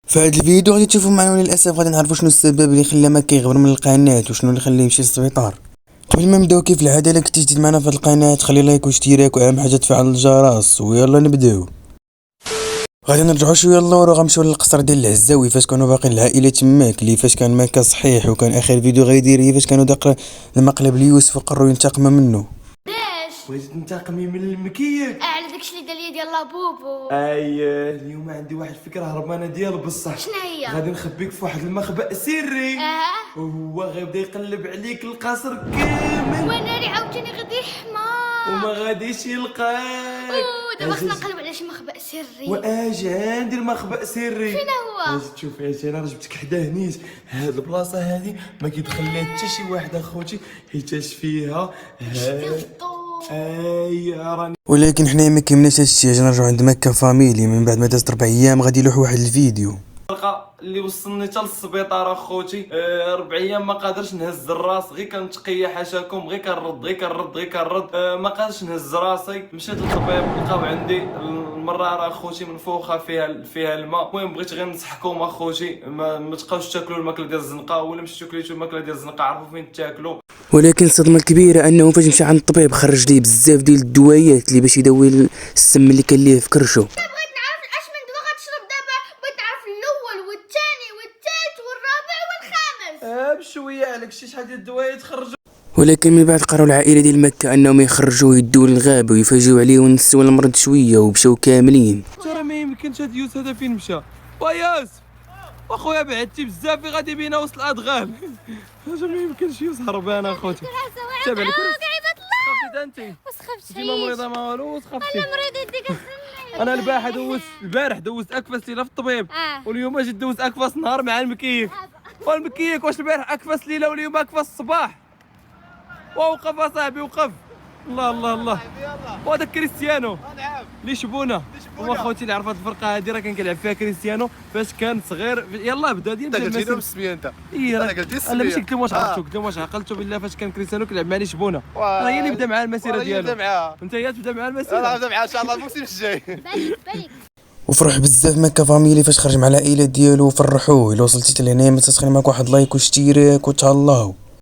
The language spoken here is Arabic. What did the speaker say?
في هذا الفيديو غادي تشوفوا معنا وللاسف غادي نعرفوا شنو السبب اللي خلى مكا يغبر من القناه وشنو اللي خليه يمشي للسبيطار. قبل ما نبداو كيف العاده الا كنتي جديد معنا في القناه خلي لايك واشتراك واهم حاجه تفعل الجرس ويلا نبداو. غادي نرجعوا شويه للور وغنمشيو للقصر ديال العزاوي فاش كانوا باقي العائله تماك اللي فاش كان مكا صحيح وكان اخر فيديو غيدير هي فاش كانوا داق المقلب ليوسف وقرروا ينتقموا منه. بغيتي تنتقمي من المكيك على داكشي اللي دار لي ديال لابوبو. اليوم عندي واحد الفكره هربانه ديال بصح. شنو هي؟ غادي نخبيك في واحد المخبأ سري وهو غيبدا يقلب عليك القصر كامل وانا اللي عاوتاني غادي حمار وما غاديش يلقاك. دابا خصنا نقلب على شي مخبأ سري. واجي عندي المخبأ سري. فين هو؟ اجي تشوف انا جبتك حداه نيت. هاد البلاصه هادي ما كيدخل لها حتى شي واحد اخوتي حيتاش فيها راني. ولكن حنايا ما كيهمناش هادشي، اجي نرجعو عند مكا فاميلي من بعد ما دازت 4 ايام غادي يلوح واحد الفيديو اللي وصلني حتى للسبيطار اخوتي. 4 ايام ما قادرش نهز الراس، غير كنتقيا حاشاكم، غير كنرد ما قادرش نهز راسي. مشيت للطبيب لقاو عندي المراره اخوتي منفوخه فيها الماء. المهم بغيت غير نصحكم اخوتي ما تبقاوش تاكلوا الماكله ديال الزنقه، ولا مشيتو كليتو الماكله ديال الزنقه عرفوا فين تاكلوا. ولكن الصدمه الكبيره انه فاش مشى عند الطبيب خرج ليه بزاف ديال الدوايات اللي باش يداوي السم اللي كان ليه في كرشو. بغيت نعرف اش من دواء غتشرب دابا، بغيت نعرف الاول والثاني والثالث والرابع والخامس. بشويه عليك شحال ديال الدوايات خرجوا. ولكن من بعد قرروا العائله ديال مكه انهم يخرجوه يدوه للغابه ويفاجئوا عليه ونسوا المرض شويه ومشاو كاملين. ترى ما يمكنش هاد يوسف هذا فين مشى. وياس اخويا بعدتي بزاف غادي بينا وسط الادغال. هذا ما يمكنش يوسف هربان اخوتي. تابع لك خفتي انت وسخفت ديما مريضه ما والو وسخفتي. انا مريضه يديك انا البارح دوزت اكفس ليله في الطبيب واليوم اجي دوز اكفس نهار مع المكيك. والمكيك واش البارح اكفس ليله واليوم اكفس الصباح. ووقف اصاحبي وقف. الله وهذا كريستيانو اللي شبونه. هو خوتي اللي عرفت الفرقه هذه راه كان كيلعب فيها كريستيانو فاش كان صغير. يلاه بدا ديال انت قلتي لهم السميه انت. انا قلت السميه. انا ماشي قلت لهم واش عرفتو، قلت لهم واش عقلتو بالله فاش كان كريستيانو كيلعب مع لي شبونه. راه هي اللي بدا معاه المسيره ديالو. انت هي تبدا معاه المسيره. انا نبدا معاه ان شاء الله الموسم الجاي. بالك وفرح بزاف مكا فاميلي فاش خرج مع العائله ديالو وفرحوه. الا وصلتي لهنا ما تنسى معاك واحد لايك واشتراك وتهلاو.